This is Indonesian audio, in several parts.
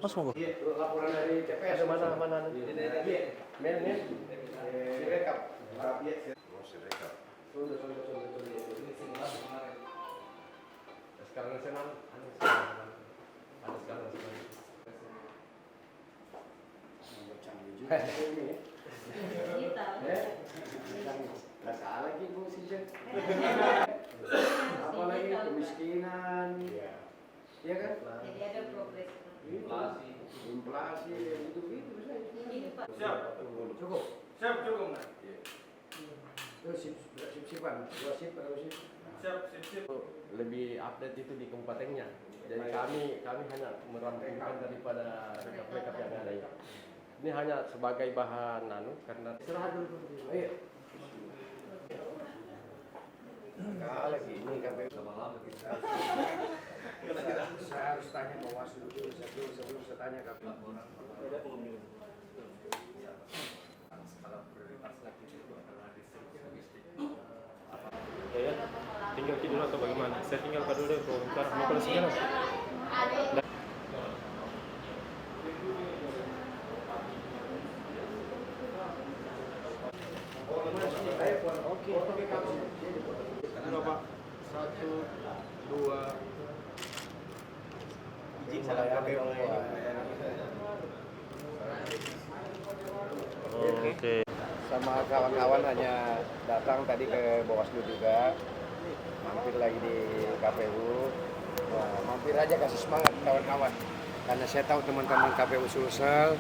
Mas mau laporan dari TPS mana? Iya, men. Sirekap. Sirekap. Sudah. Sekarang senang. Ada sekarang. Nggak salah lagi Bu Sijen. Apalagi kemiskinan. Iya kan? Jadi ada progres. Inflasi gitu saja. Siap. Cukup. Siap cukup. Sip-sipan. 2 sip atau sip. Siap. Lebih update itu di kabupatennya. Jadi kami hanya merampungkan daripada rekap-rekap yang ada ini. Ini hanya sebagai bahan karena istirahat dulu. Ayo. Lagi ini KPU lama-lama kita. Saya harus tanya Bawaslu dulu sebelum saya tanya KPU. Skala prioritas lagi itu adalah distribusi logistik. Ya, tinggal tidur atau bagaimana? Saya tinggal dulu deh, bentar. Mau ke sini. Berapa? 1, 2. Izin salam KPU. Oke. Sama kawan-kawan hanya datang tadi ke Bawaslu juga, mampir lagi di KPU. Nah, mampir aja kasih semangat kawan-kawan. Karena saya tahu teman-teman KPU Sulsel,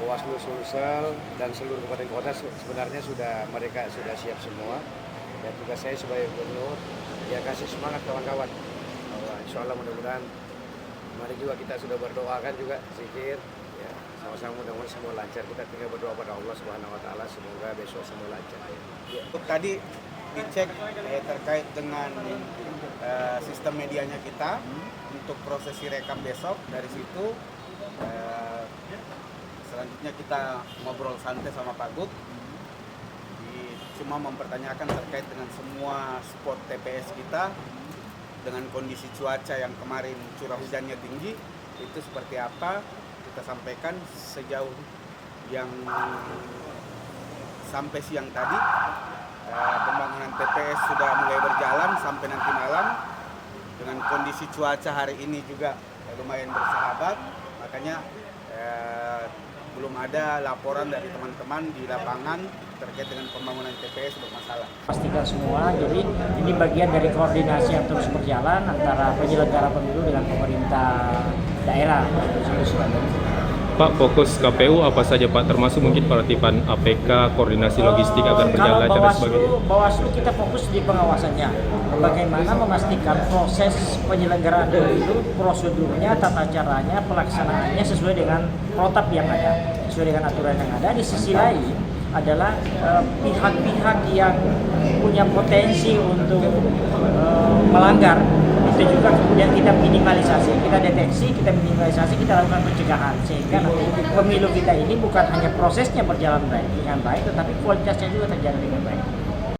Bawaslu Sulsel dan seluruh kabupaten kota sebenarnya mereka sudah siap semua. Dan tugas saya sebagai gubernur, ya kasih semangat kawan-kawan. Insya Allah mudah-mudahan kemarin juga kita sudah berdoakan juga zikir. Ya, sama-sama mudah-mudahan semua lancar. Kita tinggal berdoa pada Allah Subhanahu Wa Taala semoga besok semua lancar. Ya. Tadi dicek terkait dengan sistem medianya kita untuk proses rekap besok. Dari situ selanjutnya kita ngobrol santai sama Pak Gub. Cuma mempertanyakan terkait dengan semua spot TPS kita dengan kondisi cuaca yang kemarin curah hujannya tinggi, itu seperti apa kita sampaikan sejauh yang sampai siang tadi. Pembangunan TPS sudah mulai berjalan sampai nanti malam dengan kondisi cuaca hari ini juga lumayan bersahabat, makanya belum ada laporan dari teman-teman di lapangan terkait dengan pembangunan TPS bermasalah. Pastikan semua, jadi ini bagian dari koordinasi yang terus berjalan antara penyelenggara pemilu dengan pemerintah daerah. Pak, fokus KPU apa saja Pak? Termasuk mungkin penertiban APK, koordinasi logistik agar berjalan lancar dan sebagainya. Bawaslu kita fokus di pengawasannya. Bagaimana memastikan proses penyelenggaraan pemilu, prosedurnya, tata caranya, pelaksanaannya sesuai dengan protap yang ada, sesuai dengan aturan yang ada. Di sisi lain adalah pihak-pihak yang punya potensi untuk melanggar, itu juga kemudian kita minimalisasi, kita deteksi, kita minimalisasi, kita lakukan pencegahan sehingga nanti pemilu kita ini bukan hanya prosesnya berjalan dengan baik, tetapi kualitasnya juga terjaga dengan baik.